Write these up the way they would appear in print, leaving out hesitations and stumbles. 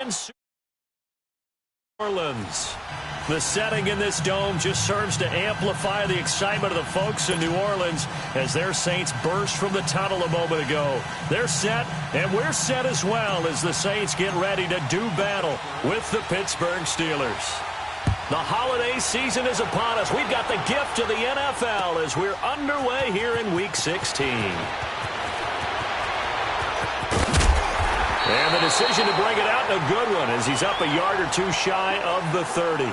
New Orleans. The setting in this dome just serves to amplify the excitement of the folks in New Orleans as their Saints burst from the tunnel a moment ago. They're set, and we're set as well as the Saints get ready to do battle with the Pittsburgh Steelers. The holiday season is upon us. We've got the gift of the NFL as we're underway here in Week 16. And the decision to bring it out in a good one as he's up a yard or two shy of the 30.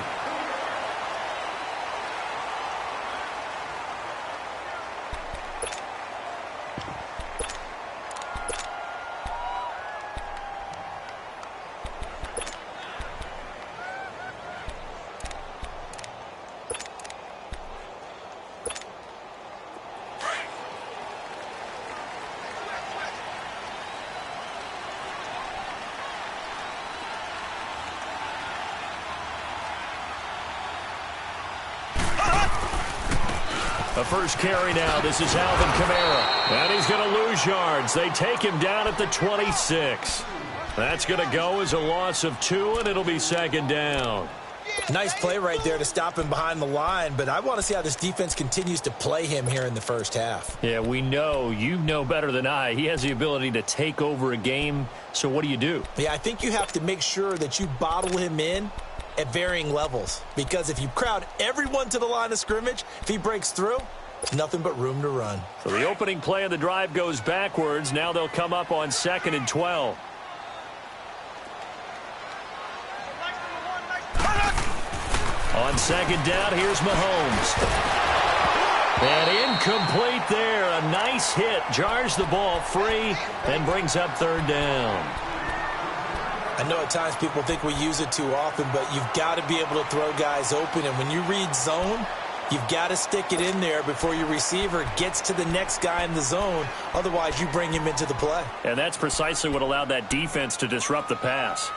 The first carry now. This is Alvin Kamara. And he's going to lose yards. They take him down at the 26. That's going to go as a loss of 2, and it'll be second down. Nice play right there to stop him behind the line, but I want to see how this defense continues to play him here in the first half. Yeah, we know. You know better than I. He has the ability to take over a game, so what do you do? Yeah, I think you have to make sure that you bottle him in at varying levels, because if you crowd everyone to the line of scrimmage, if he breaks through, nothing but room to run. So the opening play of the drive goes backwards. Now they'll come up on 2nd and 12. On 2nd down, here's Mahomes. And incomplete there. A nice hit. Jars the ball free and brings up 3rd down. I know at times people think we use it too often, but you've got to be able to throw guys open. And when you read zone, you've got to stick it in there before your receiver gets to the next guy in the zone. Otherwise, you bring him into the play. And that's precisely what allowed that defense to disrupt the pass.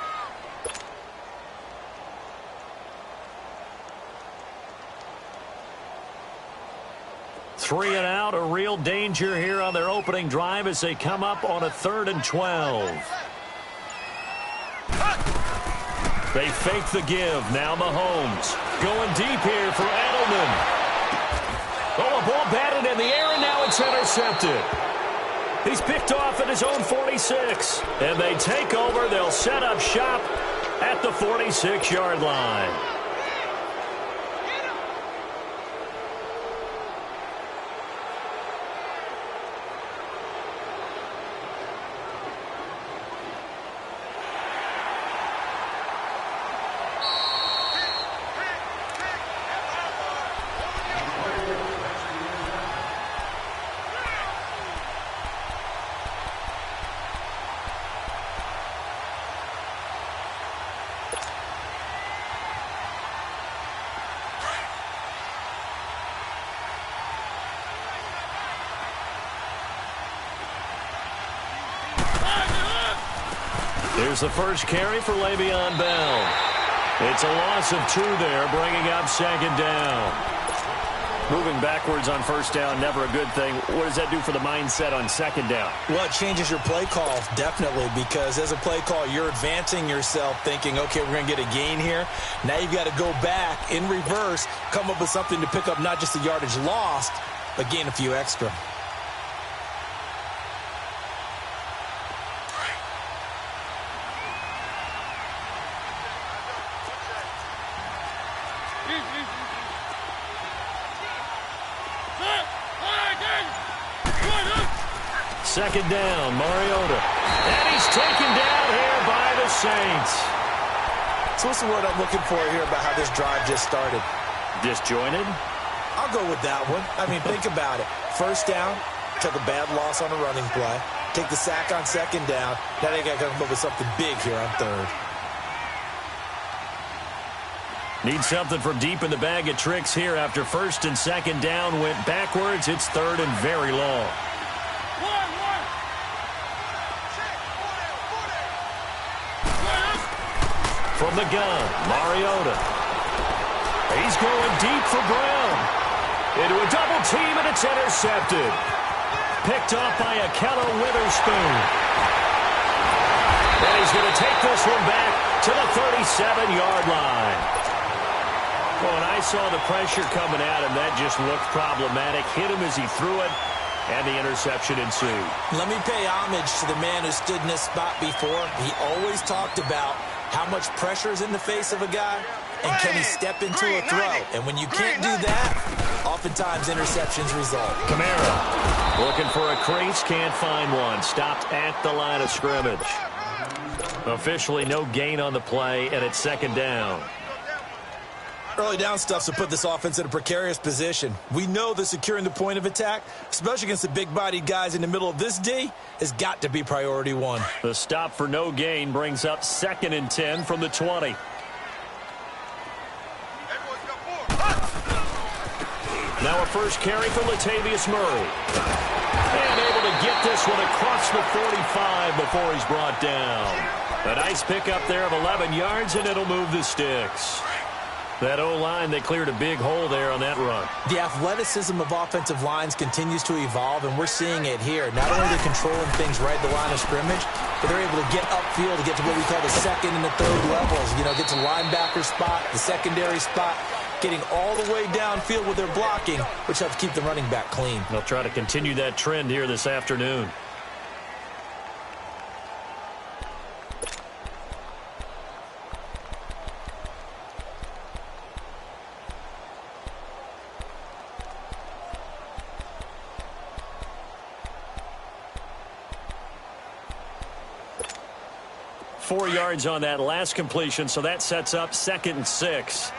Three and out, a real danger here on their opening drive as they come up on a 3rd and 12. They fake the give. Now Mahomes going deep here for Edelman. Oh, a ball batted in the air, and now it's intercepted. He's picked off at his own 46. And they take over. They'll set up shop at the 46-yard line. Here's the first carry for Le'Veon Bell. It's a loss of 2 there, bringing up 2nd down. Moving backwards on 1st down, never a good thing. What does that do for the mindset on 2nd down? Well, it changes your play call, definitely, because as a play call, you're advancing yourself thinking, okay, we're going to get a gain here. Now you've got to go back in reverse, come up with something to pick up not just the yardage lost, but gain a few extra. Second down, Mariota. And he's taken down here by the Saints. So what's the word I'm looking for here about how this drive just started? Disjointed? I'll go with that one. I mean, think about it. 1st down, took a bad loss on a running play. Take the sack on 2nd down. Now they got to come up with something big here on 3rd. Need something from deep in the bag of tricks here after 1st and 2nd down went backwards. It's 3rd and very long. From the gun, Mariota. He's going deep for Brown. Into a double team, and it's intercepted. Picked off by Akello Witherspoon. And he's going to take this one back 37-yard line. Well, when I saw the pressure coming at him, that just looked problematic. Hit him as he threw it, and the interception ensued. Let me pay homage to the man who stood in this spot before. He always talked about how much pressure is in the face of a guy, and can he step into a throw? And when you can't do that, oftentimes interceptions result. Kamara looking for a crease, can't find one. Stopped at the line of scrimmage. Officially no gain on the play, and it's second down. Early down stuff to put this offense in a precarious position. We know that securing the point of attack, especially against the big-bodied guys in the middle of this D, has got to be priority one. The stop for no gain brings up 2nd and 10 from the 20. Now a first carry for Latavius Murray. And able to get this one across the 45 before he's brought down. A nice pickup there of 11 yards, and it'll move the sticks. That O-line, they cleared a big hole there on that run. The athleticism of offensive lines continues to evolve, and we're seeing it here. Not only are they controlling things right at the line of scrimmage, but they're able to get upfield to get to what we call the second and the third levels. You know, get to linebacker spot, the secondary spot, getting all the way downfield with their blocking, which helps keep the running back clean. They'll try to continue that trend here this afternoon. Four yards on that last completion, so that sets up 2nd and 6.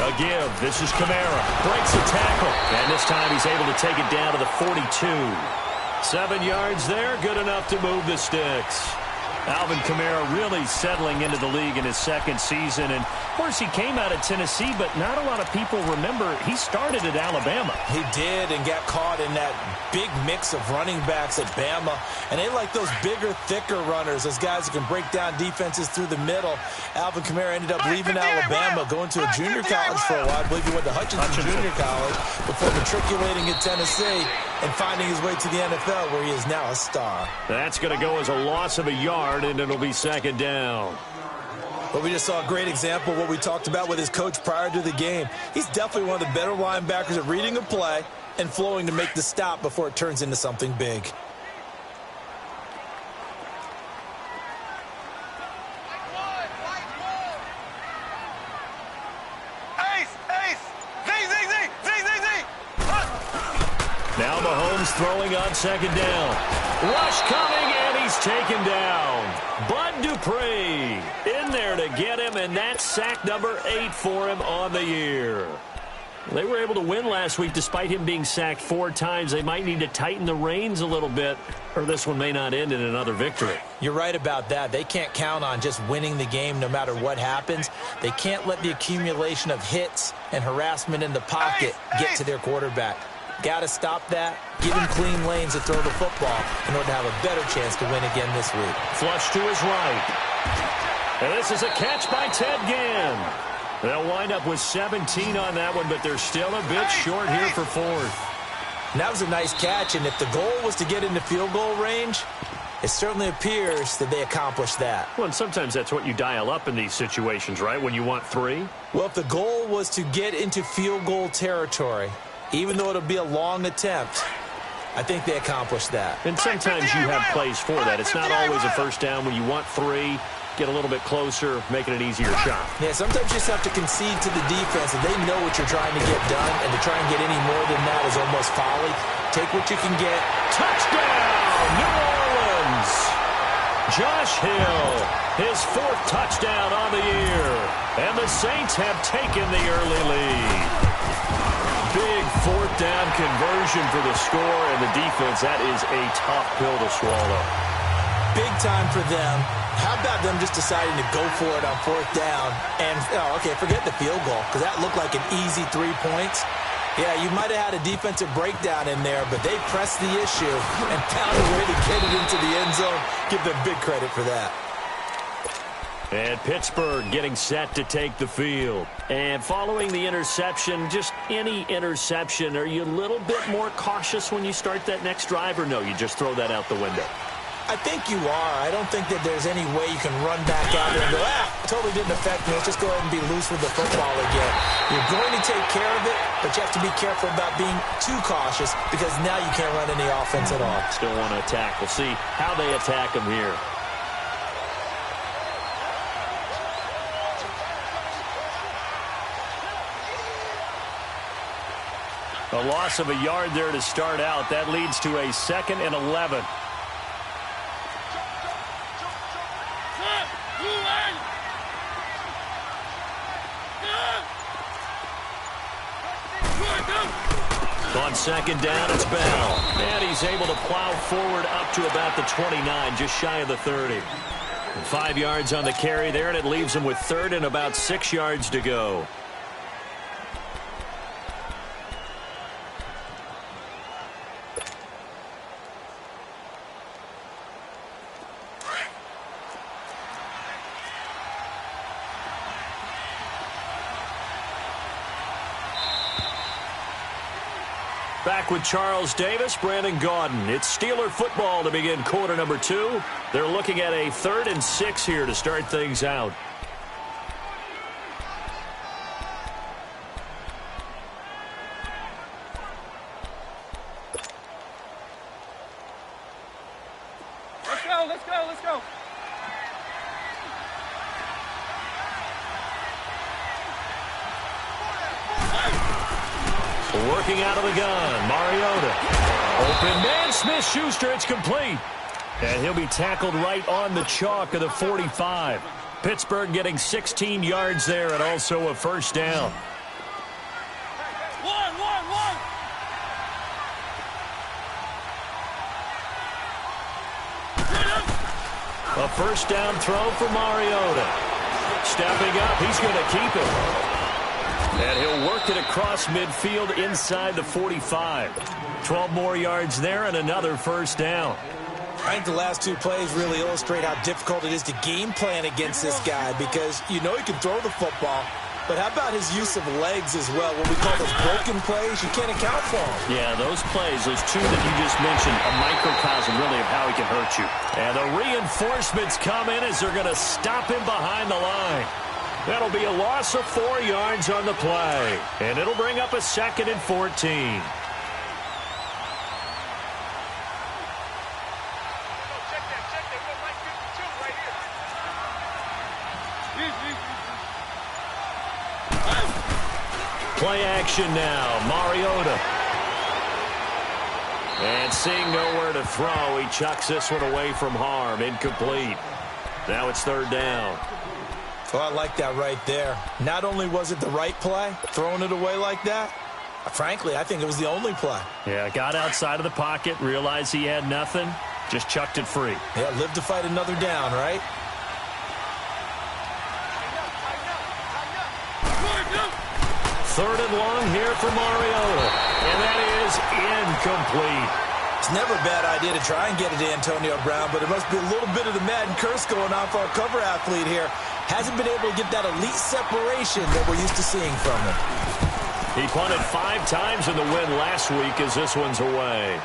A give. This is Kamara. Breaks the tackle. And this time he's able to take it down to the 42. 7 yards there. Good enough to move the sticks. Alvin Kamara really settling into the league in his 2nd season. And, of course, he came out of Tennessee, but not a lot of people remember he started at Alabama. He did, and got caught in that big mix of running backs at Bama. And they like those bigger, thicker runners, those guys who can break down defenses through the middle. Alvin Kamara ended up leaving Alabama, going to a junior college for a while. I believe he went to Hutchinson Junior College before matriculating at Tennessee and finding his way to the NFL, where he is now a star. That's going to go as a loss of a yard, and it'll be 2nd down. But we just saw a great example of what we talked about with his coach prior to the game. He's definitely one of the better linebackers at reading a play and flowing to make the stop before it turns into something big. Now Mahomes throwing on 2nd down. Rush coming, and he's taken down. Bud Dupree in there to get him, and that's sack number 8 for him on the year. They were able to win last week despite him being sacked 4 times. They might need to tighten the reins a little bit, or this one may not end in another victory. You're right about that. They can't count on just winning the game no matter what happens. They can't let the accumulation of hits and harassment in the pocket get to their quarterback. Got to stop that. Give him clean lanes to throw the football in order to have a better chance to win again this week. Flush to his right. And this is a catch by Ted Ginn. They'll wind up with 17 on that one, but they're still a bit short here for 4th. And that was a nice catch, and if the goal was to get into field goal range, it certainly appears that they accomplished that. Well, and sometimes that's what you dial up in these situations, right, when you want 3? Well, if the goal was to get into field goal territory, even though it'll be a long attempt, I think they accomplished that. And sometimes you have plays for that. It's not always a first down when you want 3. Get a little bit closer, making an easier shot. Yeah, sometimes you just have to concede to the defense, and they know what you're trying to get done, and to try and get any more than that is almost folly. Take what you can get. Touchdown, New Orleans! Josh Hill, his 4th touchdown on the year. And the Saints have taken the early lead. Big 4th down conversion for the score, and the defense, that is a tough pill to swallow. Big time for them. How about them just deciding to go for it on 4th down? And, okay, forget the field goal, because that looked like an easy 3 points. Yeah, you might have had a defensive breakdown in there, but they pressed the issue and found a way to get it into the end zone. Give them big credit for that. And Pittsburgh getting set to take the field. And following the interception, just any interception, are you a little bit more cautious when you start that next drive, or no, you just throw that out the window? I think you are. I don't think that there's any way you can run back out there and go, totally didn't affect me. Let's just go ahead and be loose with the football again. You're going to take care of it, but you have to be careful about being too cautious because now you can't run any offense at all. Still want to attack. We'll see how they attack them here. A loss of a yard there to start out. That leads to a 2nd and 11. On 2nd down, it's Bell. And he's able to plow forward up to about the 29, just shy of the 30. 5 yards on the carry there, and it leaves him with 3rd and about 6 yards to go. Back with Charles Davis, Brandon Gaudin. It's Steeler football to begin quarter number 2. They're looking at a 3rd and 6 here to start things out. Let's go. Working out of the gun, Mariota. Open man, Smith-Schuster, it's complete. And he'll be tackled right on the chalk of the 45. Pittsburgh getting 16 yards there and also a 1st down. One. A 1st down throw for Mariota. Stepping up, he's going to keep it. And he'll work it across midfield inside the 45. 12 more yards there and another 1st down. I think the last 2 plays really illustrate how difficult it is to game plan against this guy because you know he can throw the football, but how about his use of legs as well? What we call those broken plays, you can't account for them. Yeah, those plays, those 2 that you just mentioned, a microcosm really of how he can hurt you. And the reinforcements come in as they're going to stop him behind the line. That'll be a loss of 4 yards on the play. And it'll bring up a 2nd and 14. Play action now. Mariota. And seeing nowhere to throw, he chucks this one away from harm. Incomplete. Now it's 3rd down. Oh, I like that right there. Not only was it the right play, throwing it away like that, frankly, I think it was the only play. Yeah, got outside of the pocket, realized he had nothing, just chucked it free. Yeah, live to fight another down, right? Third and long here for Mariota. And that is incomplete. It's never a bad idea to try and get it to Antonio Brown, but it must be a little bit of the Madden curse going on for our cover athlete here. Hasn't been able to get that elite separation that we're used to seeing from him. He punted 5 times in the win last week as this one's away.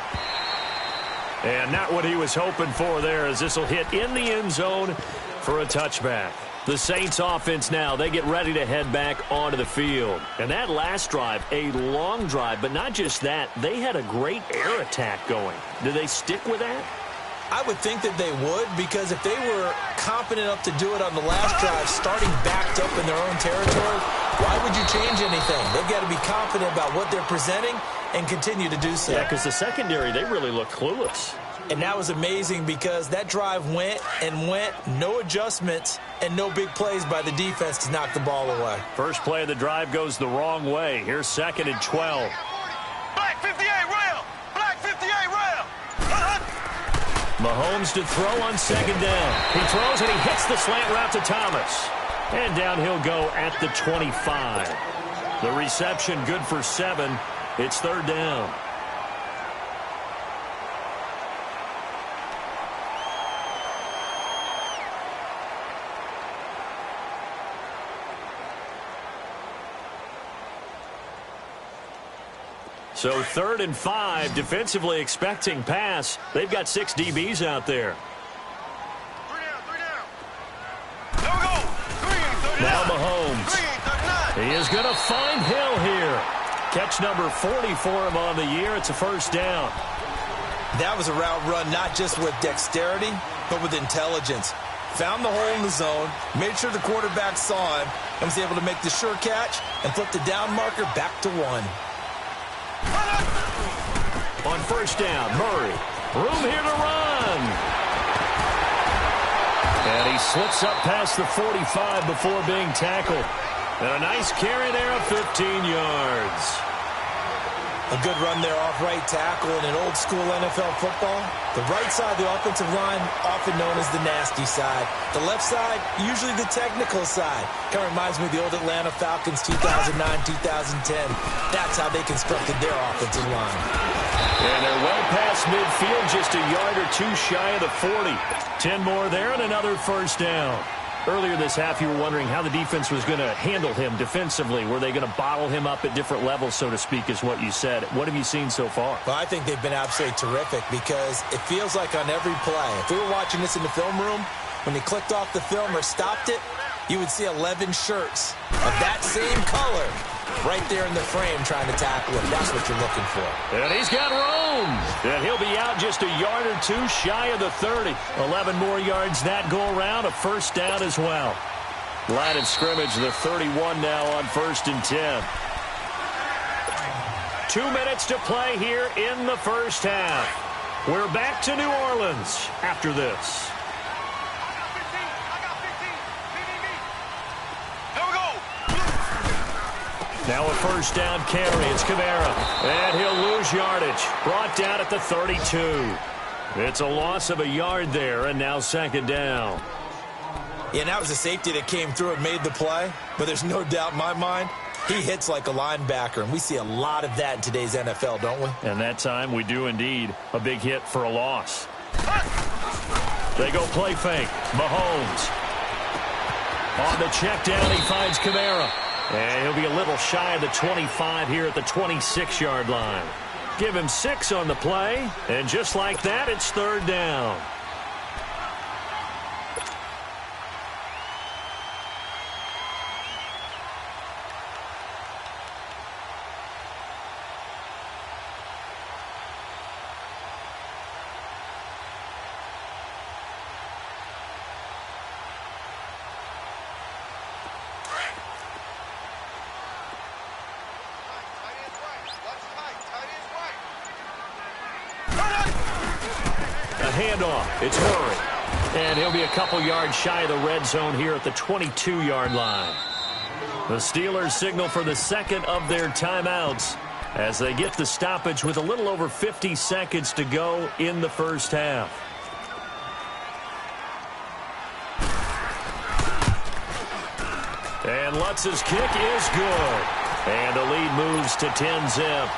And not what he was hoping for there as this will hit in the end zone for a touchback. The Saints offense now, they get ready to head back onto the field. And that last drive, a long drive, but not just that, they had a great air attack going. Do they stick with that? I would think that they would, because if they were competent enough to do it on the last drive, starting backed up in their own territory, why would you change anything? They've got to be confident about what they're presenting and continue to do so. Yeah, because the secondary, they really look clueless. And that was amazing because that drive went and went, no adjustments, and no big plays by the defense to knock the ball away. First play of the drive goes the wrong way. Here's 2nd and 12. Black 58 rail! Black 58 rail! Mahomes to throw on 2nd down. He throws and he hits the slant route to Thomas. And down he'll go at the 25. The reception good for 7. It's 3rd down. So 3rd and 5, defensively expecting pass. They've got 6 DBs out there. Now Mahomes. He is going to find Hill here. Catch number 40 for him on the year. It's a first down. That was a route run not just with dexterity, but with intelligence. Found the hole in the zone, made sure the quarterback saw him, and was able to make the sure catch and flip the down marker back to 1. On first down, Murray. Room here to run. And he slips up past the 45 before being tackled. And a nice carry there of 15 yards. A good run there off right tackle in an old-school NFL football. The right side of the offensive line, often known as the nasty side. The left side, usually the technical side. Kind of reminds me of the old Atlanta Falcons 2009-2010. That's how they constructed their offensive line. And they're well past midfield, just a yard or 2 shy of the 40. 10 more there and another first down. Earlier this half, you were wondering how the defense was going to handle him defensively. Were they going to bottle him up at different levels, so to speak, is what you said. What have you seen so far? Well, I think they've been absolutely terrific because it feels like on every play, if we were watching this in the film room, when he clicked off the film or stopped it, you would see 11 shirts of that same color right there in the frame trying to tackle him. That's what you're looking for. And he's got room. And he'll be out just a yard or 2 shy of the 30. 11 more yards that go around. A first down as well. Line of scrimmage, the 31 now on 1st and 10. 2 minutes to play here in the first half. We're back to New Orleans after this. Now a first down carry. It's Kamara. And he'll lose yardage. Brought down at the 32. It's a loss of a yard there, and now 2nd down. Yeah, and that was a safety that came through and made the play. But there's no doubt in my mind, he hits like a linebacker. And we see a lot of that in today's NFL, don't we? And that time we do indeed. A big hit for a loss. They go play fake. Mahomes. On the check down, he finds Kamara. And he'll be a little shy of the 25 here at the 26-yard line. Give him 6 on the play, and just like that, it's 3rd down. Handoff. It's Murray. And he'll be a couple yards shy of the red zone here at the 22-yard line. The Steelers signal for the 2nd of their timeouts as they get the stoppage with a little over 50 seconds to go in the first half. And Lutz's kick is good. And the lead moves to 10-zip.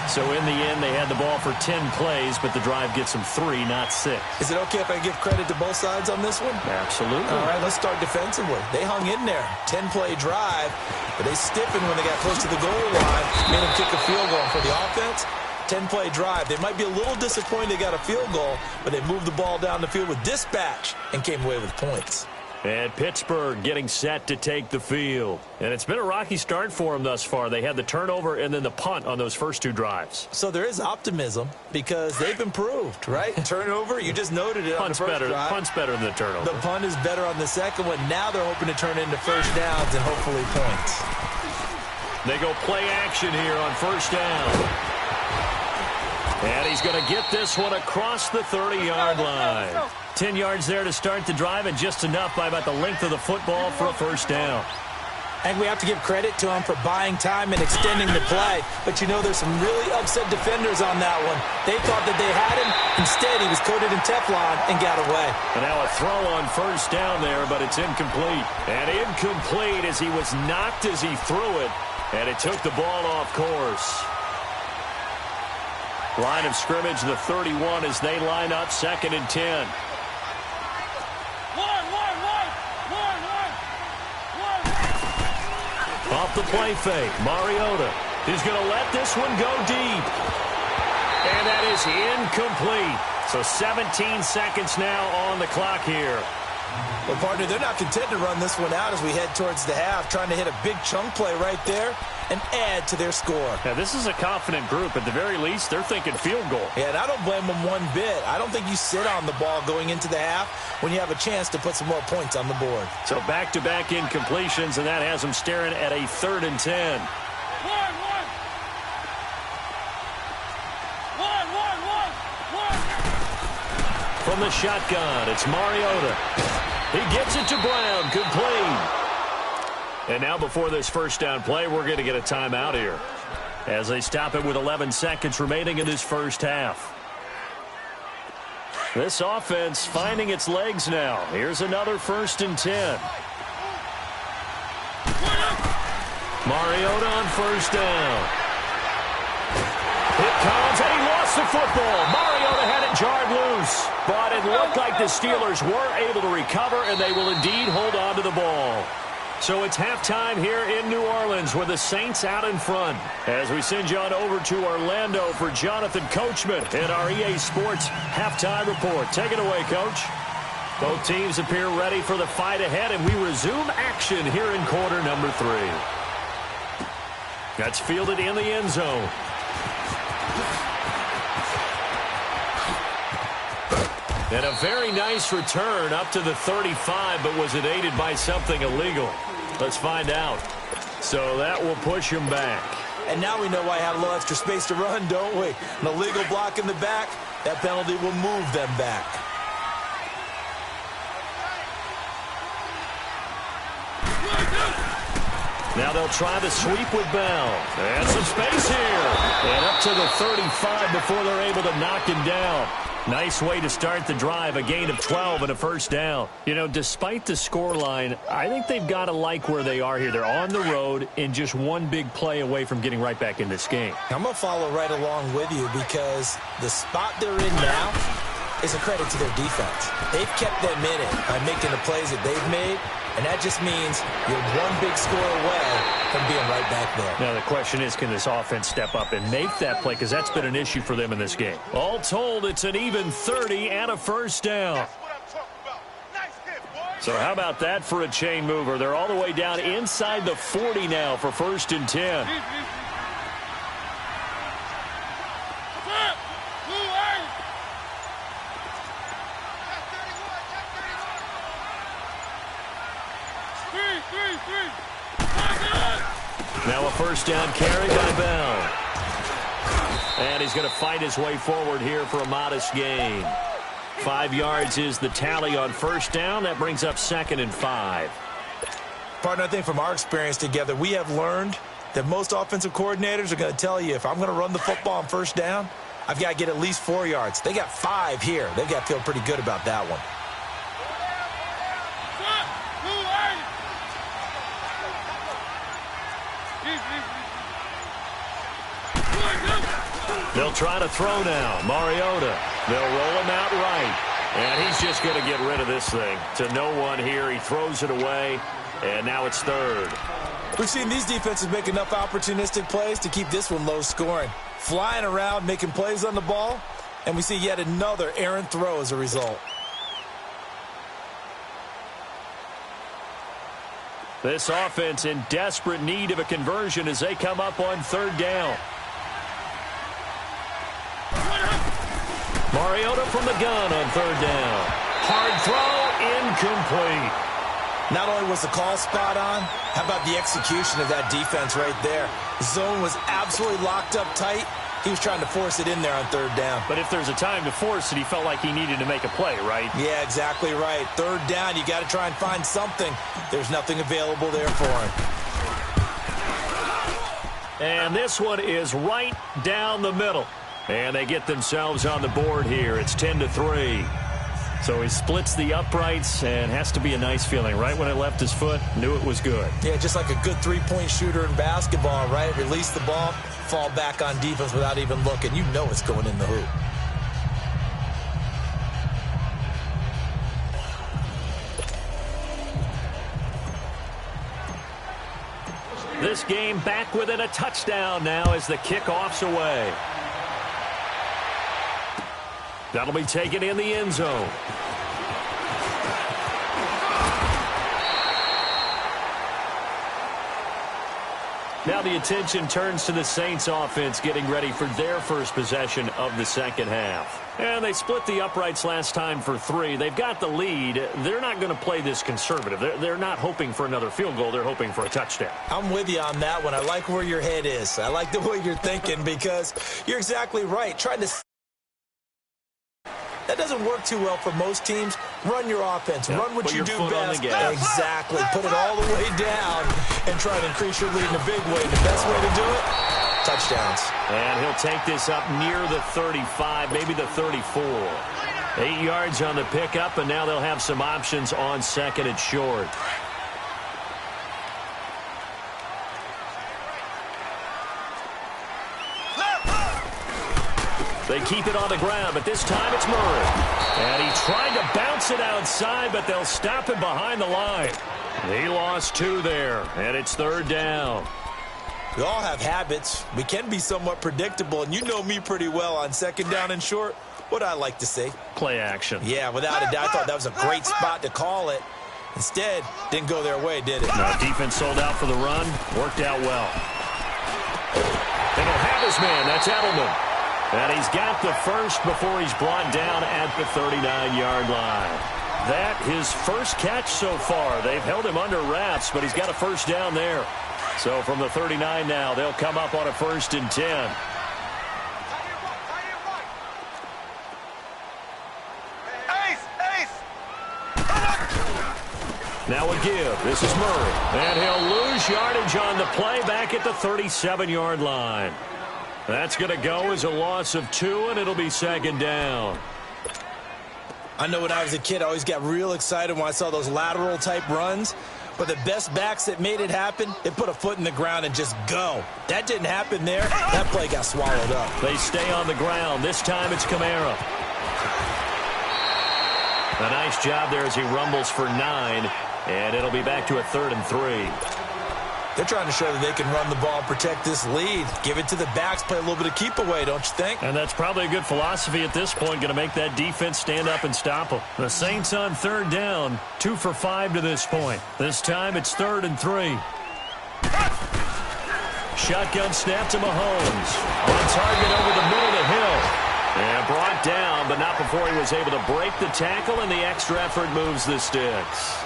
So in the end, they had the ball for 10 plays, but the drive gets them 3, not 6. Is it okay if I give credit to both sides on this one? Absolutely. All right, let's start defensively. They hung in there. 10-play drive, but they stiffened when they got close to the goal line, made them kick a field goal. For the offense, 10-play drive. They might be a little disappointed they got a field goal, but they moved the ball down the field with dispatch and came away with points. And Pittsburgh getting set to take the field. And it's been a rocky start for them thus far. They had the turnover and then the punt on those first 2 drives. So there is optimism because they've improved, right? Turnover, you just noted it on the first drive. Punt's better than the turnover. The punt is better on the second one. Now they're hoping to turn into first downs and hopefully points. They go play action here on first down. And he's going to get this one across the 30-yard line. 10 yards there to start the drive, and just enough by about the length of the football for a first down. And we have to give credit to him for buying time and extending the play. But, you know, there's some really upset defenders on that one. They thought that they had him. Instead, he was coated in Teflon and got away. And now a throw on first down there, but it's incomplete. And incomplete as he was knocked as he threw it, and it took the ball off course. Line of scrimmage, the 31 as they line up, 2nd and 10. Off the play fake, Mariota. He's going to let this one go deep. And that is incomplete. So 17 seconds now on the clock here. Well, partner, they're not content to run this one out as we head towards the half, trying to hit a big chunk play right there and add to their score. Now, this is a confident group. At the very least, they're thinking field goal. Yeah, and I don't blame them one bit. I don't think you sit on the ball going into the half when you have a chance to put some more points on the board. So back-to-back incompletions, and that has them staring at a 3rd and 10. From the shotgun, it's Mariota. He gets it to Brown, complete. And now before this first down play, we're going to get a timeout here as they stop it with 11 seconds remaining in this first half. This offense finding its legs now. Here's another 1st and 10. Mariota on 1st down. It comes, and he lost the football. Mariota had it jarred loose, but it looked like the Steelers were able to recover, and they will indeed hold on to the ball. So it's halftime here in New Orleans with the Saints out in front. As we send you on over to Orlando for Jonathan Coachman in our EA Sports halftime report. Take it away, Coach. Both teams appear ready for the fight ahead, and we resume action here in quarter number 3. That's fielded in the end zone. And a very nice return up to the 35, but was it aided by something illegal? Let's find out. So that will push him back. And now we know why I had a little extra space to run, don't we? An illegal block in the back, that penalty will move them back. Now they'll try the sweep with Bell. And some space here. And up to the 35 before they're able to knock him down. Nice way to start the drive, a gain of 12 and a 1st down. You know, despite the scoreline, I think they've got to like where they are here. They're on the road and just one big play away from getting right back in this game. I'm going to follow right along with you because the spot they're in now is a credit to their defense. They've kept them in it by making the plays that they've made, and that just means you're one big score away from being right back there. Now the question is, can this offense step up and make that play? Because that's been an issue for them in this game. All told, it's an even 30 and a 1st down. So how about that for a chain mover? They're all the way down inside the 40 now for 1st and 10. Now a 1st down carry by Bell. And he's going to fight his way forward here for a modest gain. 5 yards is the tally on 1st down. That brings up 2nd and 5. Partner, I think from our experience together, we have learned that most offensive coordinators are going to tell you, if I'm going to run the football on 1st down, I've got to get at least 4 yards. They got 5 here. They've got to feel pretty good about that one. They'll try to throw now. Mariota. They'll roll him out right. And he's just going to get rid of this thing. To no one here. He throws it away. And now it's 3rd. We've seen these defenses make enough opportunistic plays to keep this one low scoring. Flying around, making plays on the ball. And we see yet another errant throw as a result. This offense in desperate need of a conversion as they come up on 3rd down. Mariota from the gun on 3rd down. Hard throw, incomplete. Not only was the call spot on, how about the execution of that defense right there? Zone was absolutely locked up tight. He was trying to force it in there on 3rd down. But if there's a time to force it, he felt like he needed to make a play, right? Yeah, exactly right. 3rd down, you got to try and find something. There's nothing available there for him. And this one is right down the middle. And they get themselves on the board here. It's 10-3. So he splits the uprights and has to be a nice feeling. Right when it left his foot, knew it was good. Yeah, just like a good three-point shooter in basketball, right? Release the ball, fall back on defense without even looking. You know it's going in the hoop. This this game back within a touchdown now as the kickoff's away. That'll be taken in the end zone. Now the attention turns to the Saints offense getting ready for their first possession of the second half. And they split the uprights last time for 3. They've got the lead. They're not going to play this conservative. They're not hoping for another field goal. They're hoping for a touchdown. I'm with you on that one. I like where your head is. I like the way you're thinking because you're exactly right. That doesn't work too well for most teams. Run your offense. Run what you do best. Exactly. Put it all the way down and try to increase your lead in a big way. The best way to do it, touchdowns. And he'll take this up near the 35, maybe the 34. 8 yards on the pickup, and now they'll have some options on second and short. They keep it on the ground, but this time it's Murray. And he tried to bounce it outside, but they'll stop him behind the line. He lost 2 there, and it's third down. We all have habits. We can be somewhat predictable, and you know me pretty well on second down and short. What I like to say? Play action. Yeah, without a doubt. I thought that was a great spot to call it. Instead, didn't go their way, did it? No, defense sold out for the run. Worked out well. And he'll have his man. That's Edelman. And he's got the first before he's brought down at the 39-yard line. That his first catch so far. They've held him under wraps, but he's got a first down there. So from the 39 now, they'll come up on a 1st and 10. Now a give. This is Murray. And he'll lose yardage on the play back at the 37-yard line. That's going to go as a loss of 2, and it'll be second down. I know when I was a kid, I always got real excited when I saw those lateral-type runs. But the best backs that made it happen, they put a foot in the ground and just go. That didn't happen there. That play got swallowed up. They stay on the ground. This time it's Kamara. A nice job there as he rumbles for 9, and it'll be back to a 3rd and 3. They're trying to show that they can run the ball, protect this lead. Give it to the backs, play a little bit of keep away, don't you think? And that's probably a good philosophy at this point, going to make that defense stand up and stop them. The Saints on 3rd down, 2 for 5 to this point. This time it's 3rd and 3. Shotgun snap to Mahomes. On target over the middle to Hill. And brought down, but not before he was able to break the tackle, and the extra effort moves the sticks.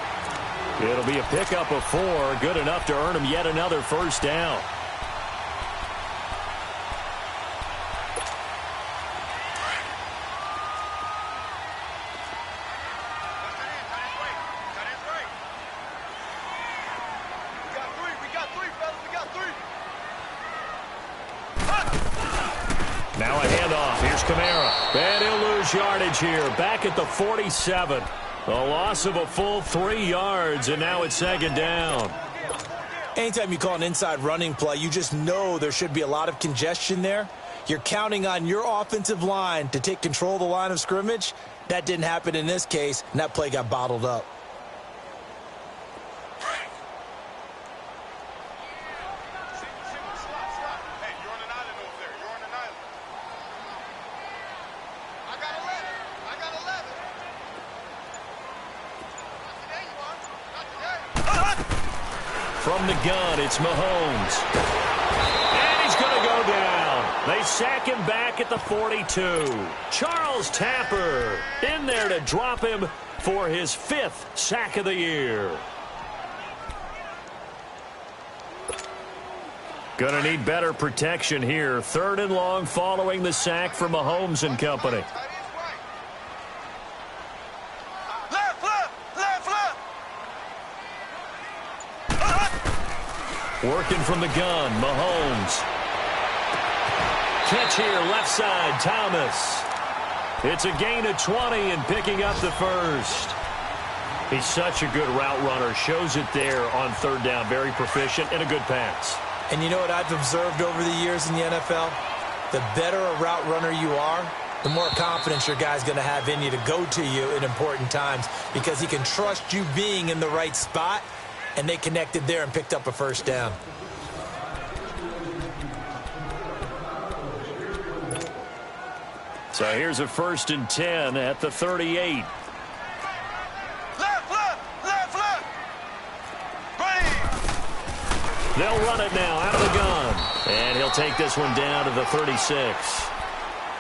It'll be a pickup of 4, good enough to earn him yet another first down. Now a handoff. Here's Kamara. And he'll lose yardage here. Back at the 47. A loss of a full 3 yards, and now it's second down. Anytime you call an inside running play, you just know there should be a lot of congestion there. You're counting on your offensive line to take control of the line of scrimmage. That didn't happen in this case, and that play got bottled up. From the gun, it's Mahomes. And he's going to go down. They sack him back at the 42. Charles Tapper in there to drop him for his 5th sack of the year. Going to need better protection here. 3rd and long following the sack from Mahomes and company. Working from the gun, Mahomes. Catch here, left side, Thomas. It's a gain of 20 and picking up the first. He's such a good route runner. Shows it there on 3rd down. Very proficient and a good pass. And you know what I've observed over the years in the NFL? The better a route runner you are, the more confidence your guy's going to have in you to go to you in important times because he can trust you being in the right spot. And they connected there and picked up a first down. So here's a 1st and 10 at the 38. Left, left, left, left. Ready. They'll run it now out of the gun. And he'll take this one down to the 36.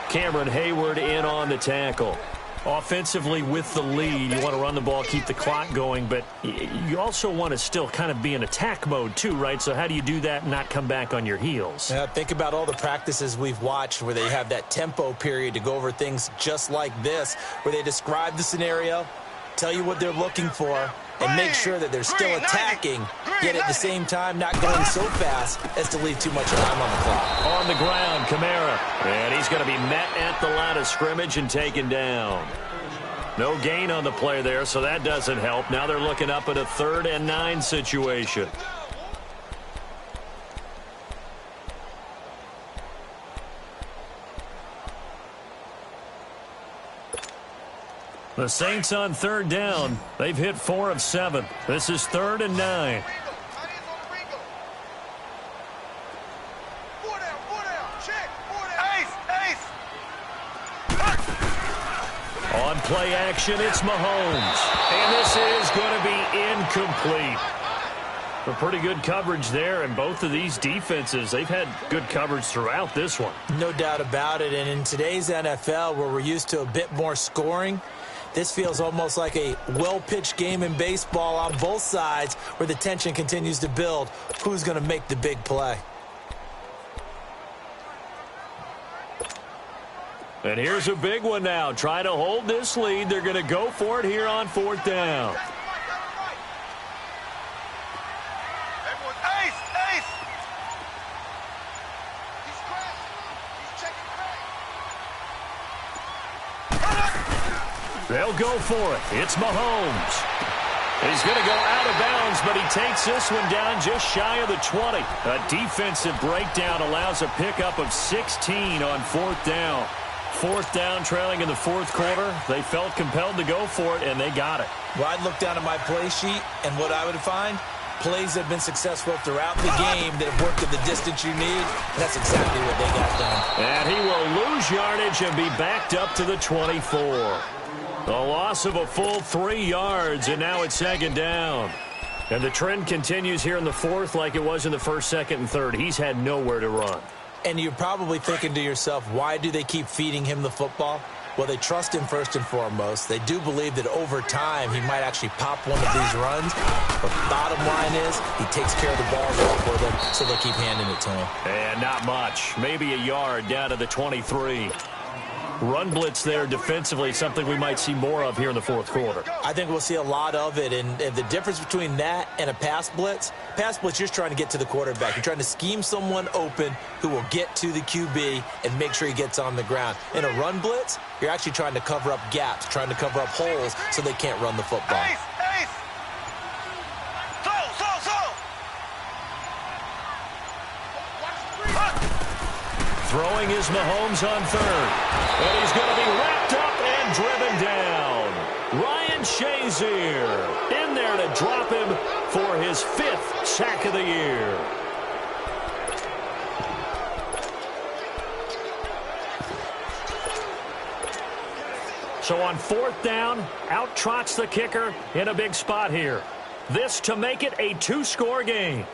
Cameron Hayward in on the tackle. Offensively with the lead, you want to run the ball, keep the clock going, but you also want to still kind of be in attack mode too, right? So how do you do that and not come back on your heels? Yeah, think about all the practices we've watched where they have that tempo period to go over things just like this, where they describe the scenario, tell you what they're looking for, and make sure that they're still attacking, yet at the same time not going so fast as to leave too much time on the clock. On the ground, Kamara. And he's going to be met at the line of scrimmage and taken down. No gain on the play there, so that doesn't help. Now they're looking up at a 3rd and 9 situation. The Saints on 3rd down. They've hit 4 of 7. This is 3rd and 9. On play action, it's Mahomes. And this is going to be incomplete. A pretty good coverage there, and both of these defenses, they've had good coverage throughout this one. No doubt about it, and in today's NFL, where we're used to a bit more scoring, this feels almost like a well-pitched game in baseball on both sides where the tension continues to build. Who's going to make the big play? And here's a big one now. Trying to hold this lead. They're going to go for it here on 4th down. They'll go for it. It's Mahomes. He's going to go out of bounds, but he takes this one down just shy of the 20. A defensive breakdown allows a pickup of 16 on 4th down. 4th down, trailing in the 4th quarter. They felt compelled to go for it, and they got it. Well, I'd look down at my play sheet, and what I would find, plays that have been successful throughout the game that have worked at the distance you need. That's exactly what they got done. And he will lose yardage and be backed up to the 24. A loss of a full 3 yards, and now it's 2nd down. And the trend continues here in the 4th like it was in the 1st, 2nd, and 3rd. He's had nowhere to run. And you're probably thinking to yourself, why do they keep feeding him the football? Well, they trust him first and foremost. They do believe that over time he might actually pop one of these runs. But the bottom line is he takes care of the ball well for them, so they'll keep handing it to him. And not much. Maybe a yard down to the 23. Run blitz there defensively, something we might see more of here in the 4th quarter. I think we'll see a lot of it, and the difference between that and a pass blitz, you're just trying to get to the quarterback. You're trying to scheme someone open who will get to the QB and make sure he gets on the ground. In a run blitz, you're actually trying to cover up gaps, trying to cover up holes so they can't run the football. Ace, ace. Slow. Throwing is Mahomes on 3rd. And he's going to be wrapped up and driven down. Ryan Shazier in there to drop him for his 5th sack of the year. So on 4th down, out trots the kicker in a big spot here. This to make it a 2-score game.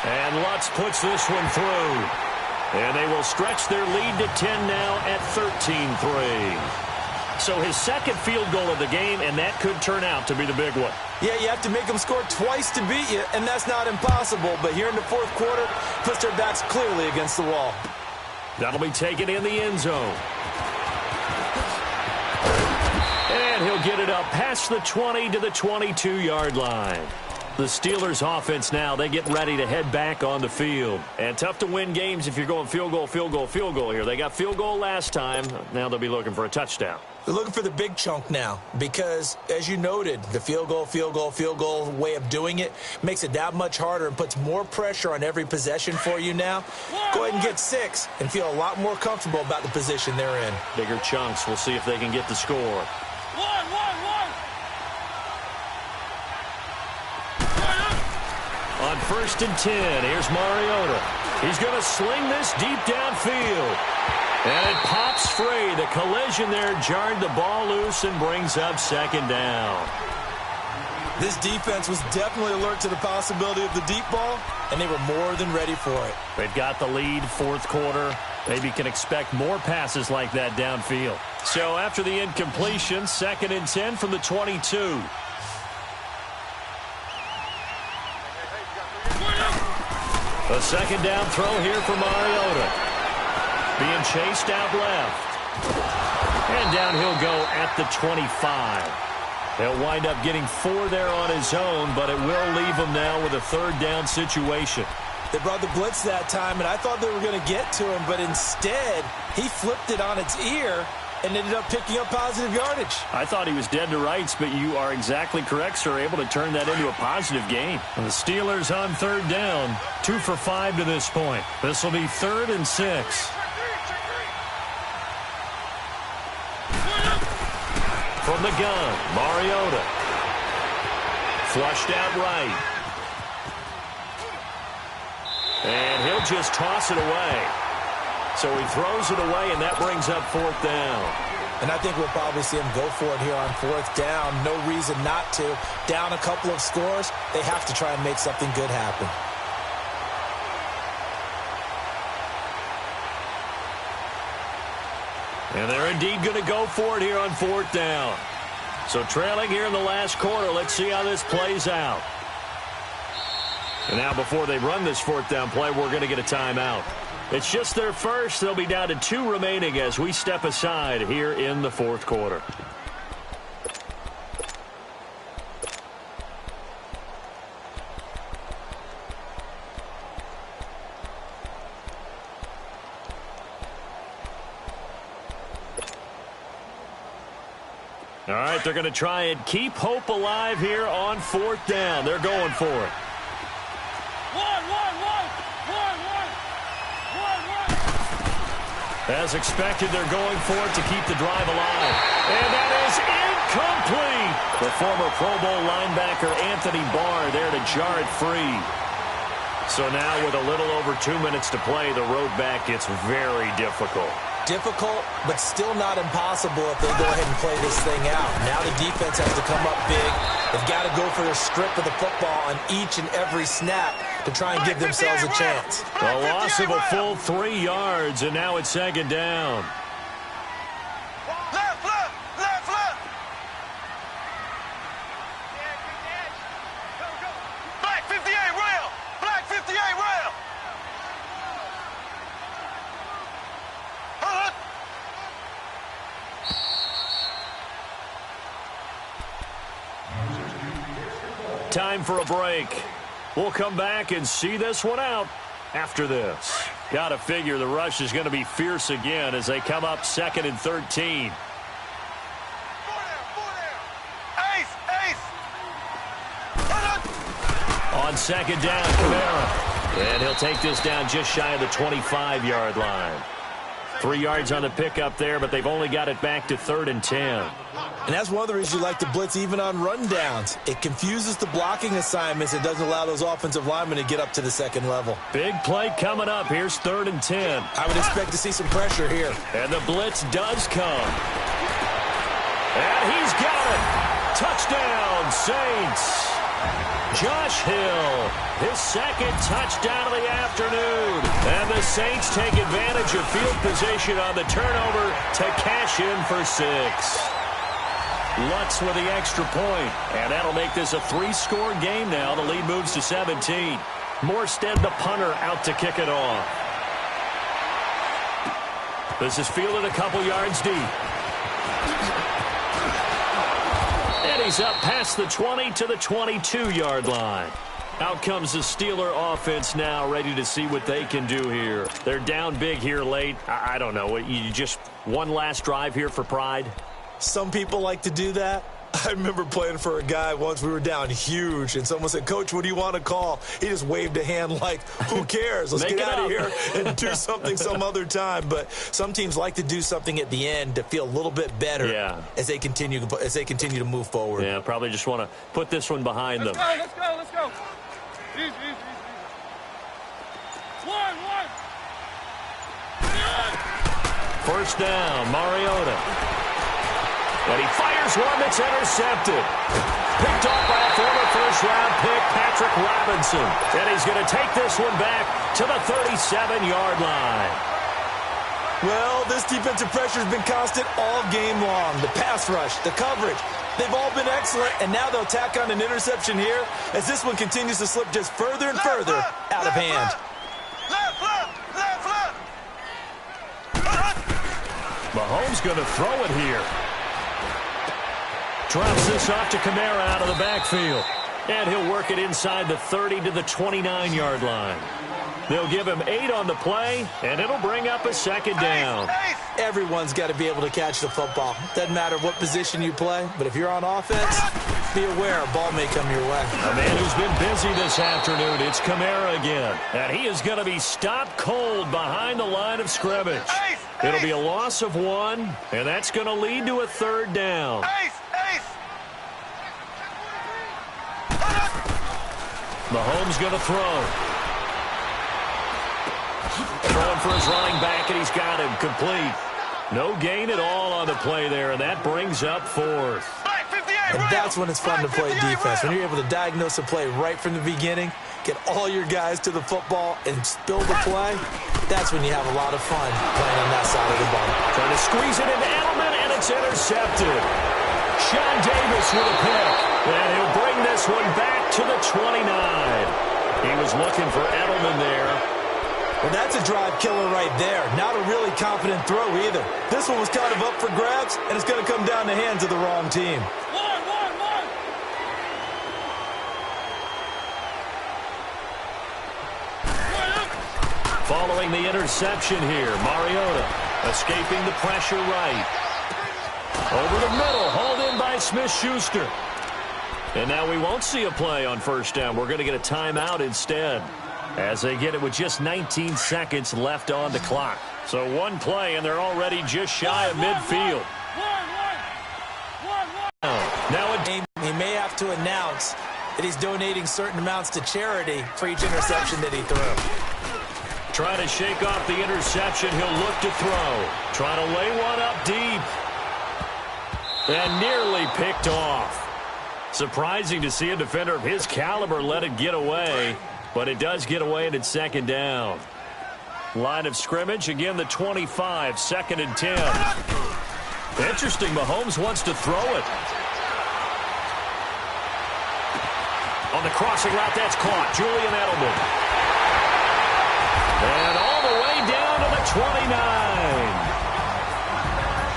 And Lutz puts this one through. And they will stretch their lead to 10 now at 13-3. So his 2nd field goal of the game, and that could turn out to be the big one. Yeah, you have to make them score twice to beat you, and that's not impossible. But here in the 4th quarter, puts their backs clearly against the wall. That'll be taken in the end zone. And he'll get it up past the 20 to the 22-yard line. The Steelers offense now, they get ready to head back on the field. And tough to win games if you're going field goal here. They got field goal last time. Now they'll be looking for a touchdown. They're looking for the big chunk now because, as you noted, the field goal way of doing it makes it that much harder and puts more pressure on every possession for you now. Go ahead and get 6 and feel a lot more comfortable about the position they're in. Bigger chunks. We'll see if they can get the score. On 1st and 10, here's Mariota. He's going to sling this deep downfield. And it pops free. The collision there jarred the ball loose and brings up 2nd down. This defense was definitely alert to the possibility of the deep ball, and they were more than ready for it. They've got the lead, 4th quarter. Maybe can expect more passes like that downfield. So after the incompletion, 2nd and 10 from the 22. A 2nd down throw here for Mariota. Being chased out left. And down he'll go at the 25. He'll wind up getting 4 there on his own, but it will leave him now with a 3rd down situation. They brought the blitz that time, and I thought they were going to get to him, but instead he flipped it on its ear and ended up picking up positive yardage. I thought he was dead to rights, but you are exactly correct, sir. Able to turn that into a positive gain. And the Steelers on 3rd down, 2 for 5 to this point. This will be 3rd and 6. From the gun, Mariota. Flushed out right. And he'll just toss it away. So he throws it away, and that brings up 4th down. And I think we'll probably see him go for it here on 4th down. No reason not to. Down a couple of scores, they have to try and make something good happen. And they're indeed going to go for it here on 4th down. So trailing here in the last quarter, let's see how this plays out. And now before they run this 4th down play, we're going to get a timeout. It's just their first. They'll be down to 2 remaining as we step aside here in the 4th quarter. All right, they're going to try and keep hope alive here on 4th down. They're going for it. As expected, they're going for it to keep the drive alive. And that is incomplete. The former Pro Bowl linebacker Anthony Barr there to jar it free. So now with a little over 2 minutes to play, the road back gets very difficult. Difficult, but still not impossible if they go ahead and play this thing out. Now the defense has to come up big. They've got to go for the strip of the football on each and every snap to try and give themselves a chance. A loss of a full 3 yards, and now it's 2nd down. Left, left, left, left. Black 58 rail. Black 58 rail. Time for a break. We'll come back and see this one out after this. Got to figure the rush is going to be fierce again as they come up 2nd and 13. Ace, ace. On 2nd down, Kamara. And he'll take this down just shy of the 25-yard line. 3 yards on the pickup there, but they've only got it back to 3rd and 10. And that's one of the reasons you like to blitz even on rundowns. It confuses the blocking assignments. It doesn't allow those offensive linemen to get up to the 2nd level. Big play coming up. Here's 3rd and 10. I would expect to see some pressure here. And the blitz does come. And he's got it. Touchdown, Saints. Josh Hill, his 2nd touchdown of the afternoon. And the Saints take advantage of field position on the turnover to cash in for 6. Lutz with the extra point, and that'll make this a 3-score game now. The lead moves to 17. Morstead, the punter, out to kick it off. This is fielded a couple yards deep. And he's up past the 20 to the 22-yard line. Out comes the Steeler offense now, ready to see what they can do here. They're down big here late. I don't know. You just one last drive here for pride? Some people like to do that. I remember playing for a guy once. We were down huge, and someone said, "Coach, what do you want to call?" He just waved a hand like, who cares? Let's get out of here and do something some other time. But some teams like to do something at the end to feel a little bit better as they continue to move forward. Yeah, probably just want to put this one behind them. Let's go, let's go, let's go. First down, Mariota. And he fires one that's intercepted. Picked off by a former first-round pick, Patrick Robinson. And he's going to take this one back to the 37-yard line. Well, this defensive pressure has been constant all game long. The pass rush, the coverage, they've all been excellent, and now they'll tack on an interception here as this one continues to slip just further and further out of hand. Mahomes going to throw it here. Drops this off to Kamara out of the backfield. And he'll work it inside the 30 to the 29-yard line. They'll give him 8 on the play, and it'll bring up a second down. Everyone's got to be able to catch the football. Doesn't matter what position you play, but if you're on offense, be aware a ball may come your way. A man who's been busy this afternoon, it's Kamara again. And he is going to be stopped cold behind the line of scrimmage. It'll be a loss of 1, and that's going to lead to a third down. Mahomes going to throw. Throwing for his running back, and he's got him complete. No gain at all on the play there, and that brings up 4th. And that's when it's fun to play defense. When you're able to diagnose a play right from the beginning, get all your guys to the football, and spill the play, that's when you have a lot of fun playing on that side of the ball. Trying to squeeze it into Edelman, and it's intercepted. Sean Davis with a pick, and he'll bring this one back to the 29. He was looking for Edelman there. Well, that's a drive killer right there. Not a really confident throw either. This one was kind of up for grabs, and it's going to come down the hands of the wrong team. Following the interception here, Mariota escaping the pressure right. Over the middle, hauled in by Smith-Schuster. And now we won't see a play on first down. We're going to get a timeout instead, as they get it with just 19 seconds left on the clock. So one play, and they're already just shy of midfield. Now he may have to announce that he's donating certain amounts to charity for each interception that he threw. Trying to shake off the interception. He'll look to throw. Trying to lay one up deep. And nearly picked off. Surprising to see a defender of his caliber let it get away. But it does get away, and it's second down. Line of scrimmage, again, the 25, 2nd and 10. Interesting, Mahomes wants to throw it. On the crossing route, that's caught. Julian Edelman. And all the way down to the 29.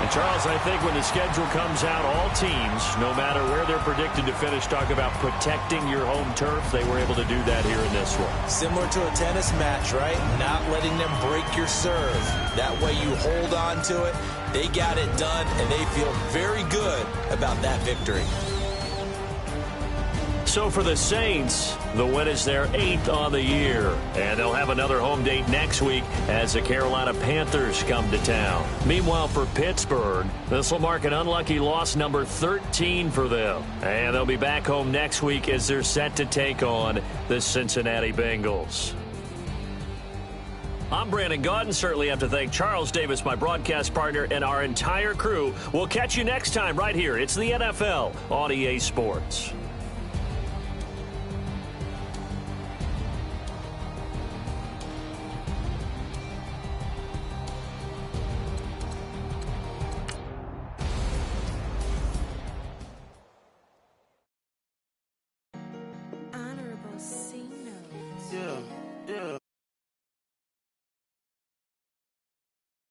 And Charles, I think when the schedule comes out, all teams, no matter where they're predicted to finish, talk about protecting your home turf. They were able to do that here in this one. Similar to a tennis match, right? Not letting them break your serve. That way you hold on to it. They got it done, and they feel very good about that victory. So for the Saints, the win is their 8th on the year. And they'll have another home date next week as the Carolina Panthers come to town. Meanwhile, for Pittsburgh, this will mark an unlucky loss number 13 for them. And they'll be back home next week as they're set to take on the Cincinnati Bengals. I'm Brandon Gaudin. Certainly have to thank Charles Davis, my broadcast partner, and our entire crew. We'll catch you next time right here. It's the NFL on EA Sports.